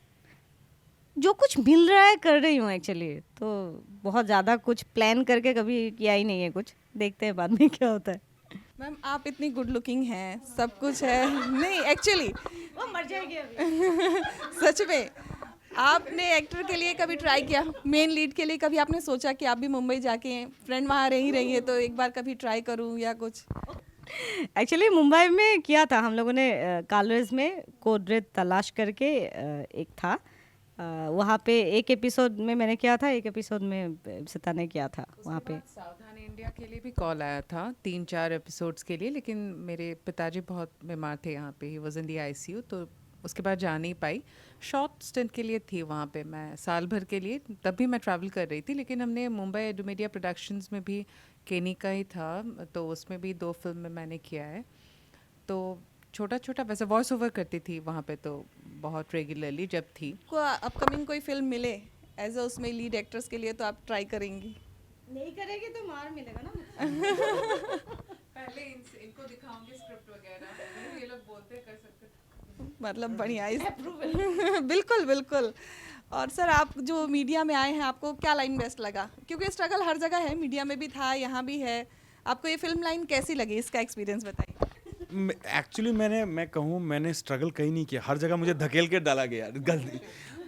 जो कुछ मिल रहा है कर रही हूँ एक्चुअली, तो बहुत ज़्यादा कुछ प्लान करके कभी किया ही नहीं है कुछ, देखते हैं बाद में क्या होता है। मैम आप इतनी गुड लुकिंग हैं, सब कुछ है, नहीं एक्चुअली वो मर जाएगी अभी। सच में आपने एक्टर के लिए कभी ट्राई किया, मेन लीड के लिए कभी आपने सोचा कि आप भी मुंबई जाके, फ्रेंड वहाँ रह ही रही है तो एक बार कभी ट्राई करूँ या कुछ? एक्चुअली मुंबई में किया था हम लोगों ने, कॉलर्स में कोड रेड तलाश करके एक था, वहाँ पे एक एपिसोड में मैंने किया था, एक एपिसोड में सिता ने किया था वहाँ पे। सावधान इंडिया के लिए भी कॉल आया था 3-4 एपिसोड्स के लिए, लेकिन मेरे पिताजी बहुत बीमार थे यहाँ पे, he was in the ICU, तो उसके बाद जा नहीं पाई। शॉर्ट स्टेंट के लिए थी वहाँ पे मैं, साल भर के लिए, तब भी मैं ट्रैवल कर रही थी। लेकिन हमने मुंबई एडोमीडिया प्रोडक्शंस में भी, केनी का ही था, तो उसमें भी 2 फिल्म में मैंने किया है। तो छोटा छोटा वैसे वॉइस ओवर करती थी वहाँ पे, तो बहुत रेगुलरली जब थी। को अपकमिंग कोई फिल्म मिले एज अ उसमें लीड एक्ट्रेस के लिए तो आप ट्राई करेंगी? नहीं करेगी तो मार मिलेगा ना। पहले इनको दिखाऊंगी स्क्रिप्ट वगैरह, ये लोग बोलते कर सकते। मतलब बढ़िया बिल्कुल बिल्कुल। और सर, आप जो मीडिया में आए हैं, आपको क्या लाइन बेस्ट लगा? क्योंकि स्ट्रगल हर जगह है, मीडिया में भी था, यहाँ भी है। आपको ये फिल्म लाइन कैसी लगी? इसका एक्सपीरियंस बताइए। एक्चुअली मैं कहूँ, मैंने स्ट्रगल कहीं नहीं किया, हर जगह मुझे धकेल के डाला गया गलती।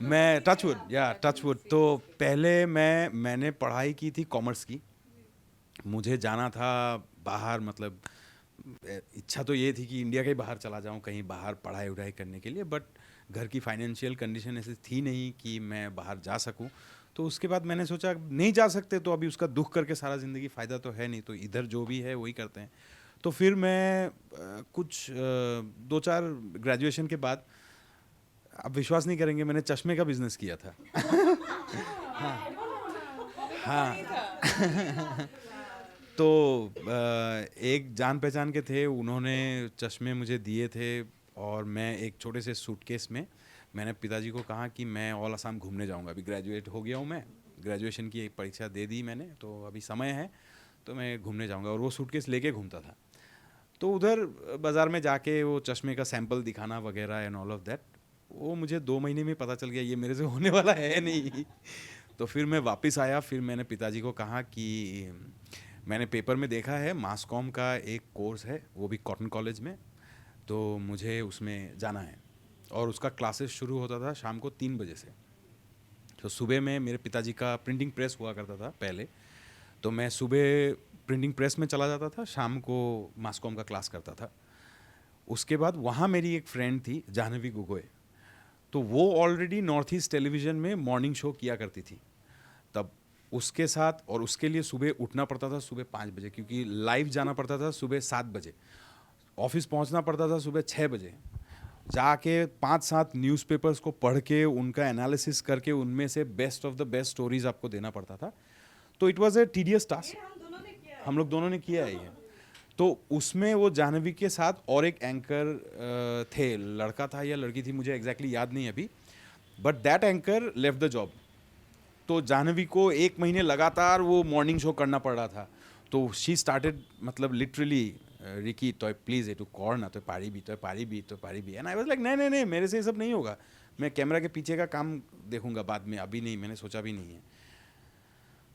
मैं टचवुड तो पहले मैंने पढ़ाई की थी कॉमर्स की, मुझे जाना था बाहर, मतलब इच्छा तो ये थी कि इंडिया के ही बाहर चला जाऊं, कहीं बाहर पढ़ाई वढ़ाई करने के लिए, बट घर की फाइनेंशियल कंडीशन ऐसी थी नहीं कि मैं बाहर जा सकूं। तो उसके बाद मैंने सोचा नहीं जा सकते तो अभी उसका दुख करके सारा ज़िंदगी फ़ायदा तो है नहीं, तो इधर जो भी है वही करते हैं। तो फिर मैं कुछ 2-4 ग्रेजुएशन के बाद, आप विश्वास नहीं करेंगे, मैंने चश्मे का बिजनेस किया था। हाँ तो एक जान पहचान के थे, उन्होंने चश्मे मुझे दिए थे, और मैं एक छोटे से सूटकेस में मैंने पिताजी को कहा कि मैं ऑल असम घूमने जाऊंगा, अभी ग्रेजुएट हो गया हूँ, मैं ग्रेजुएशन की एक परीक्षा दे दी मैंने, तो अभी समय है, तो मैं घूमने जाऊंगा। और वो सूटकेस लेके घूमता था, तो उधर बाज़ार में जाके वो चश्मे का सैंपल दिखाना वगैरह एंड ऑल ऑफ दैट, वो मुझे 2 महीने में पता चल गया ये मेरे से होने वाला है नहीं। तो फिर मैं वापस आया, फिर मैंने पिताजी को कहा कि मैंने पेपर में देखा है मास कॉम का एक कोर्स है, वो भी कॉटन कॉलेज में, तो मुझे उसमें जाना है, और उसका क्लासेस शुरू होता था शाम को 3 बजे से। तो सुबह में मेरे पिताजी का प्रिंटिंग प्रेस हुआ करता था पहले, तो मैं सुबह प्रिंटिंग प्रेस में चला जाता था, शाम को मास कॉम का क्लास करता था। उसके बाद वहाँ मेरी एक फ्रेंड थी जाह्नवी गोगोई, तो वो ऑलरेडी नॉर्थ ईस्ट टेलीविज़न में मॉर्निंग शो किया करती थी तब, उसके साथ, और उसके लिए सुबह उठना पड़ता था सुबह 5 बजे, क्योंकि लाइव जाना पड़ता था सुबह 7 बजे, ऑफिस पहुंचना पड़ता था सुबह 6 बजे, जाके 5-7 न्यूज़पेपर्स को पढ़ के उनका एनालिसिस करके उनमें से best of the best stories आपको देना पड़ता था। तो it was a tedious task, हम लोग दोनों ने किया है ये। तो उसमें वो जाह्नवी के साथ और एक एंकर थे, लड़का था या लड़की थी मुझे एग्जैक्टली याद नहीं अभी, but that anchor left the job. तो जाह्नवी को 1 महीने लगातार वो मॉर्निंग शो करना पड़ रहा था, तो शी स्टार्टेड, मतलब लिटरली, रिकी तो प्लीज़ ये टू कॉर ना, तो पारी भी, एंड आई वाज लाइक नहीं, मेरे से ये सब नहीं होगा, मैं कैमरा के पीछे का काम देखूंगा बाद में, अभी नहीं, मैंने सोचा भी नहीं है।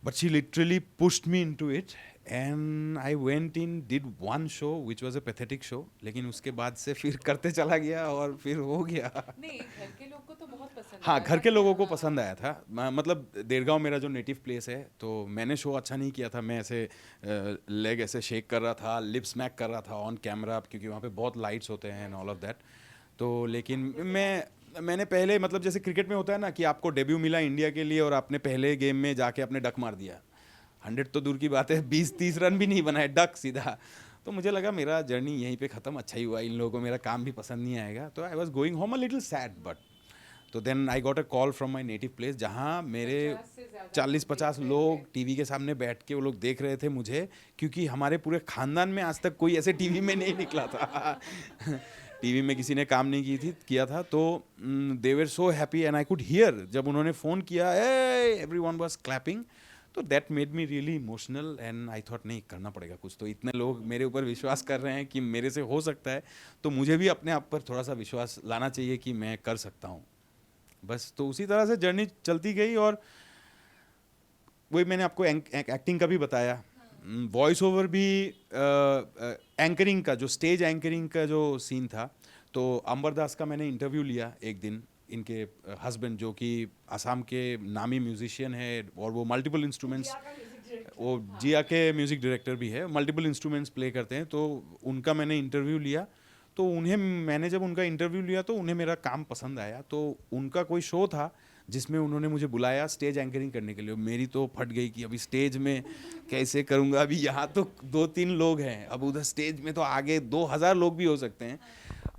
But she literally pushed me into it, and I went in, did 1 show which was a pathetic show, लेकिन उसके बाद से फिर करते चला गया और फिर हो गया। नहीं, घर के लोग को तो बहुत पसंद हाँ, आया घर था। के लोगों को पसंद आया था, मतलब देरगांव मेरा जो नेटिव प्लेस है, तो मैंने शो अच्छा नहीं किया था, मैं ऐसे लेग ऐसे शेक कर रहा था, लिप स्मैक कर रहा था ऑन कैमरा, क्योंकि वहाँ पे बहुत लाइट्स होते हैं एंड ऑल ऑफ दैट। तो लेकिन मैंने पहले, मतलब जैसे क्रिकेट में होता है ना कि आपको डेब्यू मिला इंडिया के लिए और आपने पहले गेम में जाके आपने डक मार दिया, 100 तो दूर की बात है, 20-30 रन भी नहीं बनाए, डक सीधा। तो मुझे लगा मेरा जर्नी यहीं पे ख़त्म, अच्छा ही हुआ, इन लोगों को मेरा काम भी पसंद नहीं आएगा, तो I was going home a little sad, but तो then I got a call from my native place, जहाँ मेरे 40-50 लोग टीवी के सामने बैठ के वो लोग देख रहे थे मुझे, क्योंकि हमारे पूरे ख़ानदान में आज तक कोई ऐसे टीवी में नहीं निकला था। टीवी में किसी ने काम नहीं किया था, तो they were so happy, and I could hear, जब उन्होंने फ़ोन किया, एवरीवन वाज क्लैपिंग, तो that made me really emotional, and I thought नहीं, करना पड़ेगा कुछ, तो इतने लोग मेरे ऊपर विश्वास कर रहे हैं कि मेरे से हो सकता है, तो मुझे भी अपने आप पर थोड़ा सा विश्वास लाना चाहिए कि मैं कर सकता हूँ। बस तो उसी तरह से जर्नी चलती गई, और वही मैंने आपको एक्टिंग का भी बताया, वॉइस ओवर भी, एंकरिंग का जो स्टेज एंकरिंग का जो सीन था, तो अंबर दास का मैंने इंटरव्यू लिया एक दिन, इनके हस्बैंड जो कि असम के नामी म्यूजिशियन है और वो मल्टीपल इंस्ट्रूमेंट्स, वो जिया के म्यूज़िक डायरेक्टर भी है, मल्टीपल इंस्ट्रूमेंट्स प्ले करते हैं। तो उनका मैंने इंटरव्यू लिया, तो मैंने जब उनका इंटरव्यू लिया तो उन्हें मेरा काम पसंद आया। तो उनका कोई शो था जिसमें उन्होंने मुझे बुलाया स्टेज एंकरिंग करने के लिए। मेरी तो फट गई कि अभी स्टेज में कैसे करूँगा, अभी यहाँ तो 2-3 लोग हैं, अब उधर स्टेज में तो आगे 2000 लोग भी हो सकते हैं।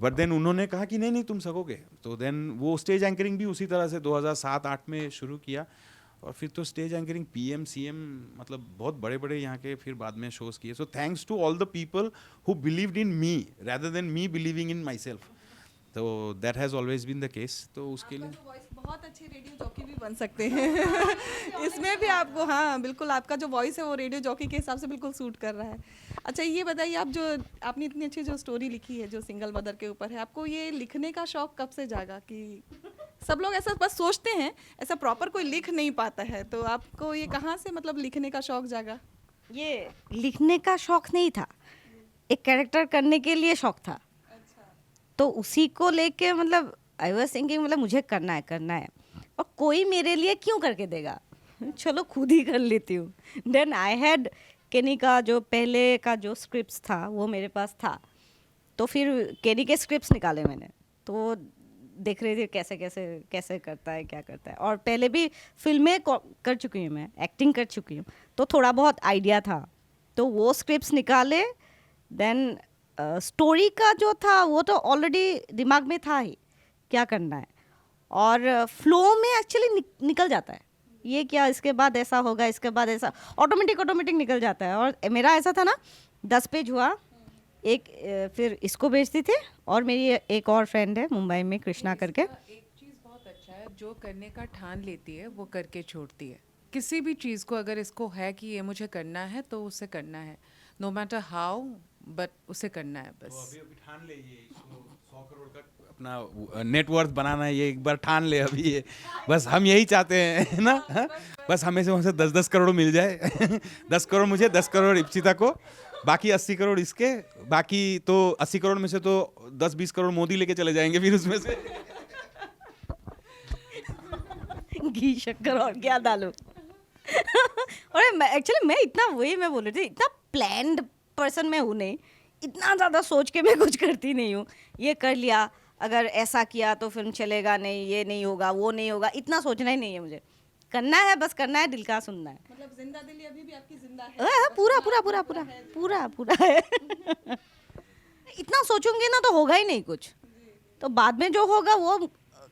बट देन उन्होंने कहा कि नहीं नहीं तुम सकोगे। तो देन वो स्टेज एंकरिंग भी उसी तरह से 2007-8 में शुरू किया, और फिर तो स्टेज एंकरिंग पीएम सीएम मतलब बहुत बड़े बड़े यहाँ के फिर बाद में शोज़ किए। So thanks to all the people who believed in me rather than me believing in myself. तो that has always been the case. तो उसके लिए वॉइस बहुत अच्छे रेडियो जॉकी भी बन सकते हैं इसमें भी आपको, हाँ बिल्कुल, आपका जो वॉइस है वो रेडियो जॉकी के हिसाब से बिल्कुल सूट कर रहा है। अच्छा ये बताइए, आप जो आपने इतनी अच्छी जो स्टोरी लिखी है जो सिंगल मदर के ऊपर है, आपको ये लिखने का शौक कब से जागा? कि सब लोग ऐसा बस सोचते हैं, ऐसा प्रॉपर कोई लिख नहीं पाता है, तो आपको ये कहाँ से मतलब लिखने का शौक जागा? ये लिखने का शौक नहीं था, एक कैरेक्टर करने के लिए शौक था। तो उसी को लेके मतलब आई वाज थिंकिंग मतलब मुझे करना है, और कोई मेरे लिए क्यों करके देगा, चलो खुद ही कर लेती हूँ। देन आई हैड केनी का जो पहले का जो स्क्रिप्ट्स था वो मेरे पास था, तो फिर केनी के स्क्रिप्ट्स निकाले मैंने, तो देख रही थी कैसे कैसे कैसे करता है, क्या करता है। और पहले भी फिल्में कर चुकी हूँ, मैं एक्टिंग कर चुकी हूँ, तो थोड़ा बहुत आइडिया था, तो वो स्क्रिप्ट्स निकाले। देन स्टोरी का जो था वो तो ऑलरेडी दिमाग में था ही क्या करना है, और फ्लो में एक्चुअली निकल जाता है, ये क्या इसके बाद ऐसा होगा, इसके बाद ऐसा ऑटोमेटिक निकल जाता है। और मेरा ऐसा था ना, 10 पेज हुआ, एक फिर इसको भेजती थी, और मेरी एक और फ्रेंड है मुंबई में कृष्णा करके। एक चीज़ बहुत अच्छा है, जो करने का ठान लेती है वो करके छोड़ती है। किसी भी चीज़ को अगर इसको है कि ये मुझे करना है तो उसे करना है, नो मैटर हाउ, बट उसे करना है बस। तो अभी ठान ले, ये 100 करोड़ का अपना नेटवर्थ बनाना है, ये एक बार ठान ले अभी ये, बस हम यही चाहते हैं ना, हाँ? बस हमें से वहाँ से 10-10 करोड़ मिल जाए 10 करोड़ मुझे, 10 करोड़ इप्सिता को, बाकी 80 करोड़ इसके, बाकी तो 80 करोड़ में से तो 10-20 करोड़ मोदी लेके चले जाएंगे फिर उसमें से घी शक्कर और क्या डालूं और एक्चुअली मैं इतना, वही मैं बोल रही थी, इतना प्लान्ड पर्सन मैं हूँ नहीं, इतना ज़्यादा सोच के मैं कुछ करती नहीं हूँ। ये कर लिया, अगर ऐसा किया तो फिल्म चलेगा नहीं, ये नहीं होगा, वो नहीं होगा, इतना सोचना ही नहीं है मुझे। करना है, बस करना है, दिल का सुनना है। मतलब जिंदा दिली अभी भी आपकी जिंदा है? पूरा पूरा पूरा पूरा पूरा पूरा है इतना सोचूंगी ना तो होगा ही नहीं कुछ, तो बाद में जो होगा वो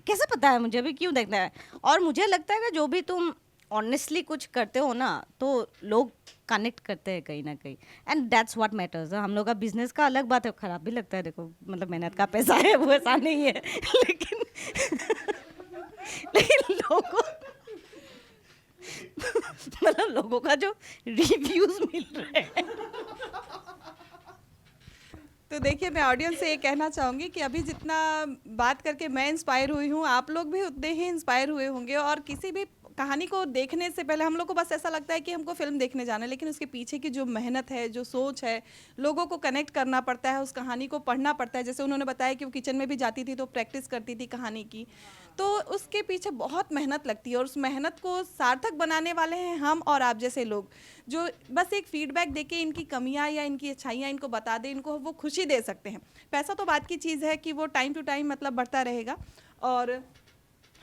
कैसे पता है मुझे, अभी क्यों देखना है। और मुझे लगता है कि जो भी तुम ऑनेस्टली कुछ करते हो ना, तो लोग कनेक्ट करते हैं कहीं ना कहीं, एंड दैट्स व्हाट मैटर्स। हम लोग का बिजनेस का अलग बात है, खराब भी लगता है, देखो मतलब मेहनत का पैसा है वो ऐसा नहीं है लेकिन लेकिन लोगों मतलब लोगों का जो रिव्यूज मिल रहे हैं। तो देखिए, मैं ऑडियंस से ये कहना चाहूँगी कि अभी जितना बात करके मैं इंस्पायर हुई हूँ, आप लोग भी उतने ही इंस्पायर हुए होंगे। और किसी भी कहानी को देखने से पहले हम लोग को बस ऐसा लगता है कि हमको फिल्म देखने जाना है, लेकिन उसके पीछे की जो मेहनत है, जो सोच है, लोगों को कनेक्ट करना पड़ता है, उस कहानी को पढ़ना पड़ता है। जैसे उन्होंने बताया कि वो किचन में भी जाती थी तो प्रैक्टिस करती थी कहानी की, तो उसके पीछे बहुत मेहनत लगती है, और उस मेहनत को सार्थक बनाने वाले हैं हम और आप जैसे लोग, जो बस एक फीडबैक देके इनकी कमियां या इनकी अच्छाइयां इनको बता दें, इनको वो खुशी दे सकते हैं। पैसा तो बात की चीज़ है कि वो टाइम टू टाइम मतलब बढ़ता रहेगा। और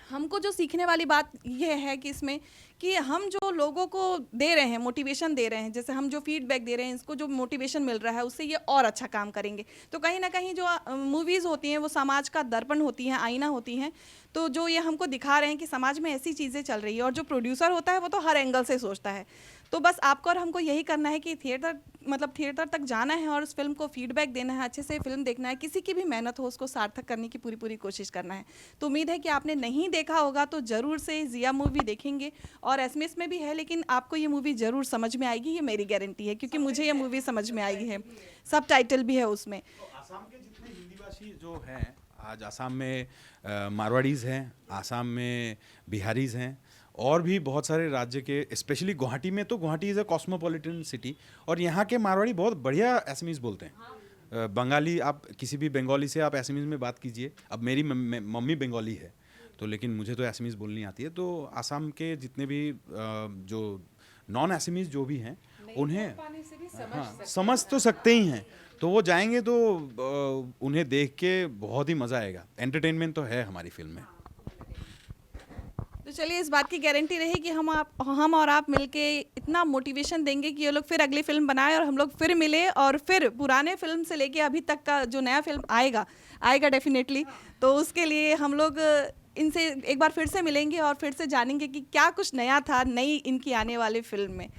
हमको जो सीखने वाली बात यह है कि इसमें कि हम जो लोगों को दे रहे हैं, मोटिवेशन दे रहे हैं, जैसे हम जो फीडबैक दे रहे हैं, इसको जो मोटिवेशन मिल रहा है उससे ये और अच्छा काम करेंगे। तो कहीं ना कहीं जो मूवीज़ होती हैं वो समाज का दर्पण होती हैं, आईना होती हैं, तो जो ये हमको दिखा रहे हैं कि समाज में ऐसी चीज़ें चल रही है। और जो प्रोड्यूसर होता है वो तो हर एंगल से सोचता है। तो बस आपको और हमको यही करना है कि थिएटर तक जाना है और उस फिल्म को फीडबैक देना है, अच्छे से फिल्म देखना है, किसी की भी मेहनत हो उसको सार्थक करने की पूरी कोशिश करना है। तो उम्मीद है कि आपने नहीं देखा होगा तो ज़रूर से जिया मूवी देखेंगे, और एसएमएस में भी है, लेकिन आपको ये मूवी ज़रूर समझ में आएगी, ये मेरी गारंटी है, क्योंकि मुझे ये मूवी समझ में आई है, सब टाइटल भी है उसमें। तो आसाम के जितने हिंदी भाषी जो हैं, आज आसाम में मारवाड़ीज़ हैं, आसाम में बिहारीज़ हैं, और भी बहुत सारे राज्य के, स्पेशली गुवाहाटी में, तो Guwahati is a cosmopolitan city, और यहाँ के मारवाड़ी बहुत बढ़िया एसएमएस बोलते हैं। बंगाली, आप किसी भी बंगाली से आप एसएमएस में बात कीजिए। अब मेरी मम्मी बंगाली है, तो लेकिन मुझे तो एसमीज़ बोलनी आती है, तो आसाम के जितने भी जो नॉन एसमीज़ जो भी हैं उन्हें समझ तो सकते ही हैं, तो वो जाएंगे तो उन्हें देख के बहुत ही मज़ा आएगा। एंटरटेनमेंट तो है हमारी फिल्म में। तो चलिए, इस बात की गारंटी रही कि हम और आप मिलके इतना मोटिवेशन देंगे कि ये लोग फिर अगली फिल्म बनाए और हम लोग फिर मिले और फिर पुराने फिल्म से लेके अभी तक का जो नया फिल्म आएगा डेफिनेटली, तो उसके लिए हम लोग इनसे एक बार फिर से मिलेंगे और फिर से जानेंगे कि क्या कुछ नया था नई इनकी आने वाली फिल्म में।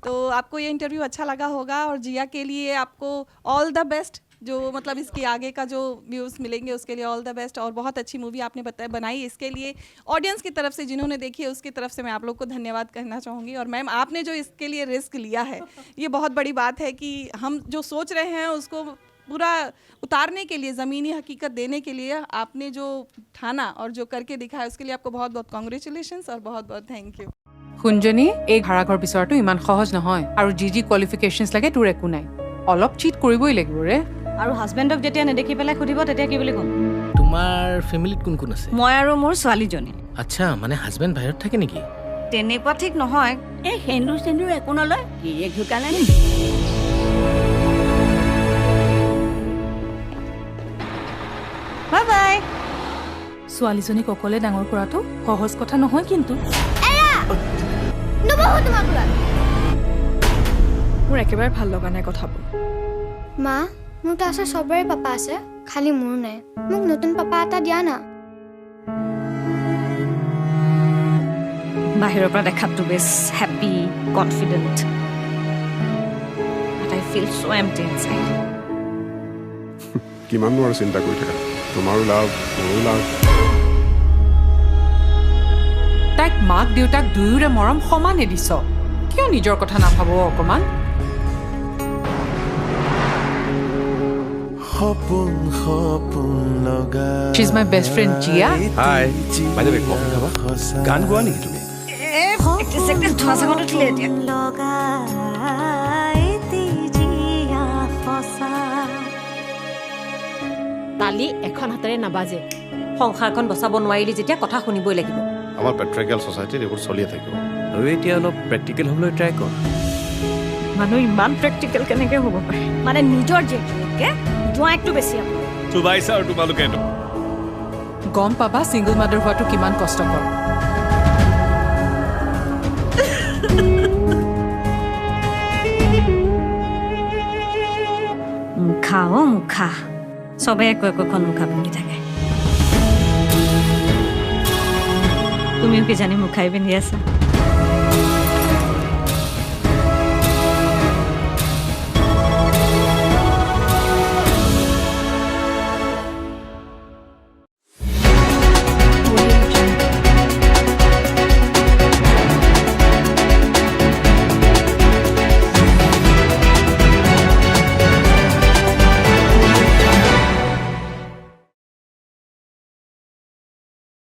तो आपको ये इंटरव्यू अच्छा लगा होगा और जिया के लिए आपको ऑल द बेस्ट, जो मतलब इसके आगे का जो व्यूज़ मिलेंगे उसके लिए ऑल द बेस्ट। और बहुत अच्छी मूवी आपने बनाई, इसके लिए ऑडियंस की तरफ से जिन्होंने देखी है उसकी तरफ से मैं आप लोग को धन्यवाद कहना चाहूँगी। और मैम, आपने जो इसके लिए रिस्क लिया है ये बहुत बड़ी बात है कि हम जो सोच रहे हैं उसको पूरा उतारने के लिए, ज़मीनी हकीकत देने के लिए आपने जो ठाना और जो करके दिखाया उसके लिए आपको बहुत बहुत कॉन्ग्रेचुलेशंस और बहुत बहुत थैंक यू। কুঞ্জনী, এই ভাড়াঘৰ বিচৰাটো ইমান সহজ নহয়, আৰু যি কোৱালিফিকেশ্যনছ লাগে তোৰ একো নাই, অলপ চিট কৰিবই লাগিব ৰে। আৰু হাজবেণ্ডক যেতিয়া নেদেখি পেলাই সুধিব তেতিয়া কি বুলি ক'ম? তোমাৰ ফেমিলিত কোন কোন আছে? মই আৰু মোৰ ছোৱালীজনী। আচ্ছা, মানে হাজবেণ্ড বাহিৰত থাকে নেকি? তেনেকুৱা ঠিক নহয়। এই সেন্দুৰ চেন্দুৰ একো নলয়, গিৰিয়েক ঢুকালে নি? Bye bye. ছোৱালীজনীক অকলে ডাঙৰ কৰাটো সহজ কথা নহয় কিন্তু। মোৰ একেবাৰে ভাল লগা নাই কথাবোৰ। মা, মোৰ তো আছে সবৰে পাপা আছে, খালি মোৰ নাই। মোক নতুন পাপা এটা দিয়া না। বাহিৰৰ পৰা দেখাতটো বেছ happy, confident, but I feel so' empty inside. কিমাননো আৰু চিন্তা কৰি থাকা, তোমাৰো লাভ মোৰো লাভ। তাইক মাক দেউতাক দুয়োৰে মৰম সমানে দিছ, কিয় নিজৰ কথা নাভাব অকণমান? She's my best friend Jia. Hi, by the way, coffee খাবা? গান গোৱা নেকি তুমি? তালি এখন হাতেৰে নাবাজে। সংসাৰখন বচাব নোৱাৰিলি যেতিয়া কথা শুনিবই লাগিব। আমাৰ পেট্ৰিকেল ছ'চাইটিত এইবোৰ চলিয়ে থাকিব। আৰু এতিয়া অলপ প্ৰেক্টিকেল হ'বলৈ ট্ৰাই কৰ। মানুহ ইমান প্ৰেক্টিকেল কেনেকৈ হ'ব পাৰে? মানে নিজৰ জীয়েককে জোঁৱাইকটো বেছি হ'ব। চুবাইছা আৰু তোমালোকে গম পাবা ছিংগল মাদাৰ হোৱাটো কিমান কষ্টকৰ। মুখা অ মুখা, চবে একোখন মুখা পিন্ধি থাকে। তুমিও কিজানি মুখাই পিন্ধি আছা।